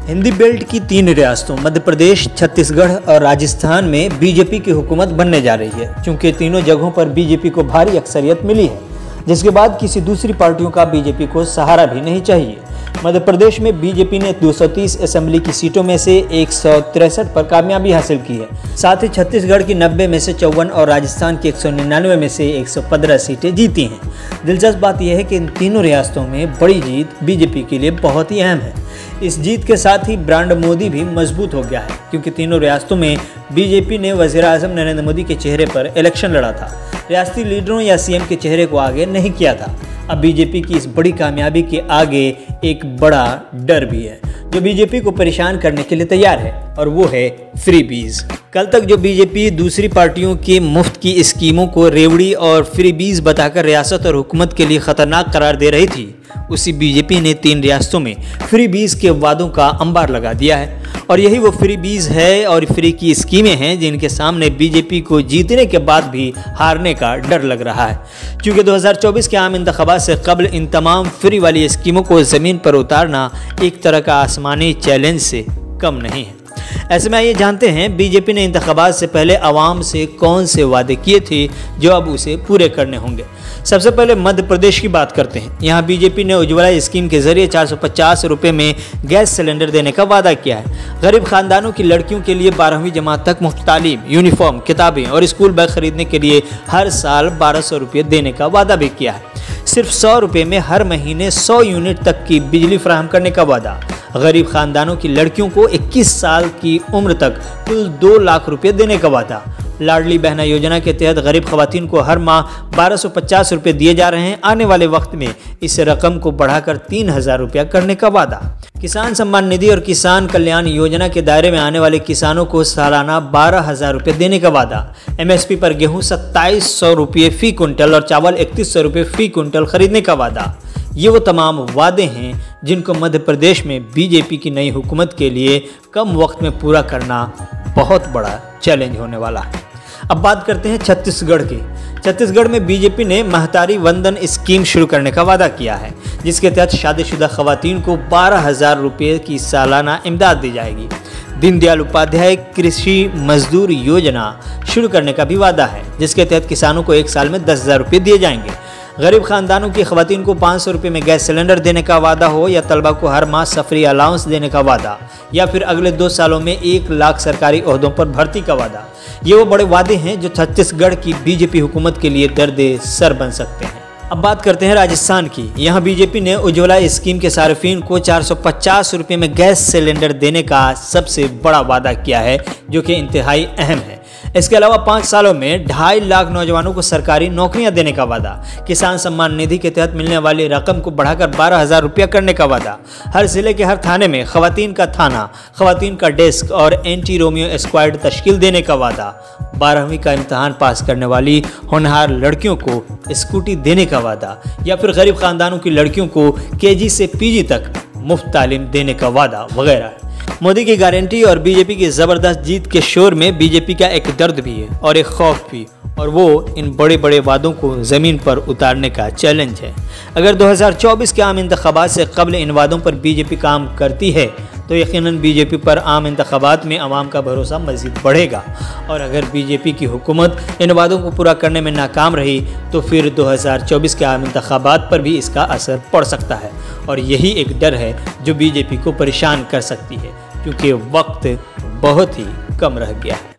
Hindi belt की 3 रियासतों मध्य प्रदेश, छत्तीसगढ़ और राजस्थान में बीजेपी की हुकूमत बनने जा रही है। चूंकि तीनों जगहों पर बीजेपी को भारी अक्सरियत मिली है, जिसके बाद किसी दूसरी पार्टियों का बीजेपी को सहारा भी नहीं चाहिए। मध्य प्रदेश में बीजेपी ने 230 असेंबली की सीटों में से 163 पर कामयाबी हासिल की है। साथ ही छत्तीसगढ़ की 90 में से 54 और राजस्थान की 199 में से 115 सीटें जीती हैं। दिलचस्प बात यह है कि इन तीनों रियासतों में बड़ी जीत बीजेपी के लिए बहुत ही अहम है। इस जीत के साथ ही ब्रांड मोदी भी मजबूत हो गया है, क्योंकि तीनों रियासतों में बीजेपी ने वज़ीर-ए-आज़म नरेंद्र मोदी के चेहरे पर इलेक्शन लड़ा था। रियासती लीडरों या सीएम के चेहरे को आगे नहीं किया था। अब बीजेपी की इस बड़ी कामयाबी के आगे एक बड़ा डर भी है, जो बीजेपी को परेशान करने के लिए तैयार है, और वो है फ्रीबीज। कल तक जो बीजेपी दूसरी पार्टियों के मुफ्त की स्कीमों को रेवड़ी और फ्रीबीज बताकर रियासत और हुकूमत के लिए खतरनाक करार दे रही थी, उसी बीजेपी ने 3 रियासतों में फ्रीबीज के वादों का अंबार लगा दिया है। और यही वो फ्रीबीज है और फ्री की स्कीमें हैं जिनके सामने बीजेपी को जीतने के बाद भी हारने का डर लग रहा है। क्योंकि 2024 के आम इंतखाबात से कबल इन तमाम फ्री वाली स्कीमों को ज़मीन पर उतारना एक तरह का आसमानी चैलेंज से कम नहीं है। ऐसे में आइए जानते हैं बीजेपी ने इंतखाबात से पहले आवाम से कौन से वादे किए थे जो अब उसे पूरे करने होंगे। सबसे पहले मध्य प्रदेश की बात करते हैं। यहाँ बीजेपी ने उज्ज्वला स्कीम के जरिए 450 रुपये में गैस सिलेंडर देने का वादा किया है। गरीब खानदानों की लड़कियों के लिए 12वीं जमात तक मुफ्त तालीम, यूनिफॉर्म, किताबें और स्कूल बैग खरीदने के लिए हर साल 1200 रुपये देने का वादा भी किया है। सिर्फ 100 रुपये में हर महीने 100 यूनिट तक की बिजली फराहम करने का वादा। गरीब खानदानों की लड़कियों को 21 साल की उम्र तक कुल 2 लाख रुपये देने का वादा। लाडली बहना योजना के तहत गरीब खवातीन को हर माह 1250 रुपये दिए जा रहे हैं। आने वाले वक्त में इस रकम को बढ़ाकर 3000 रुपया करने का वादा। किसान सम्मान निधि और किसान कल्याण योजना के दायरे में आने वाले किसानों को सालाना 12,000 रुपये देने का वादा। एमएसपी पर गेहूं 2700 रुपये फी कुंटल और चावल 3100 रुपये फी कुंटल खरीदने का वादा। ये वो तमाम वादे हैं जिनको मध्य प्रदेश में बीजेपी की नई हुकूमत के लिए कम वक्त में पूरा करना बहुत बड़ा चैलेंज होने वाला है। अब बात करते हैं छत्तीसगढ़ की। छत्तीसगढ़ में बीजेपी ने महतारी वंदन स्कीम शुरू करने का वादा किया है, जिसके तहत शादीशुदा खवातीन को 12,000 रुपये की सालाना इमदाद दी जाएगी। दीनदयाल उपाध्याय कृषि मजदूर योजना शुरू करने का भी वादा है, जिसके तहत किसानों को 1 साल में 10,000 रुपये दिए जाएंगे। गरीब खानदानों की खवातीन को 500 रुपये में गैस सिलेंडर देने का वादा हो, या तलबा को हर माह सफरी अलाउंस देने का वादा, या फिर अगले 2 सालों में 1 लाख सरकारी ओहदों पर भर्ती का वादा। ये वो बड़े वादे हैं जो छत्तीसगढ़ की बीजेपी हुकूमत के लिए दर्दे सर बन सकते हैं। अब बात करते हैं राजस्थान की। यहाँ बीजेपी ने उज्ज्वला स्कीम के सार्फिन को 450 रुपये में गैस सिलेंडर देने का सबसे बड़ा वादा किया है, जो कि इंतहाई अहम है। इसके अलावा 5 सालों में 2.5 लाख नौजवानों को सरकारी नौकरियां देने का वादा। किसान सम्मान निधि के तहत मिलने वाली रकम को बढ़ाकर 12,000 रुपया करने का वादा। हर जिले के हर थाने में खवातीन का थाना, खवातीन का डेस्क और एंटी रोमियो स्क्वाड तश्कील देने का वादा। 12वीं का इम्तहान पास करने वाली होनहार लड़कियों को स्कूटी देने का वादा, या फिर गरीब खानदानों की लड़कियों को केजी से पीजी तक मुफ्त तालीम देने का वादा वगैरह। मोदी की गारंटी और बीजेपी की ज़बरदस्त जीत के शोर में बीजेपी का एक दर्द भी है और एक खौफ भी, और वो इन बड़े बड़े वादों को ज़मीन पर उतारने का चैलेंज है। अगर 2024 के आम इंतखाबात से कबल इन वादों पर बीजेपी काम करती है तो यकीनन बीजेपी पर आम इंतखाबात में आवाम का भरोसा मज़ीद बढ़ेगा, और अगर बीजेपी की हुकूमत इन वादों को पूरा करने में नाकाम रही तो फिर 2024 के आम इंतखाबात पर भी इसका असर पड़ सकता है। और यही एक डर है जो बीजेपी को परेशान कर सकती है, क्योंकि वक्त बहुत ही कम रह गया है।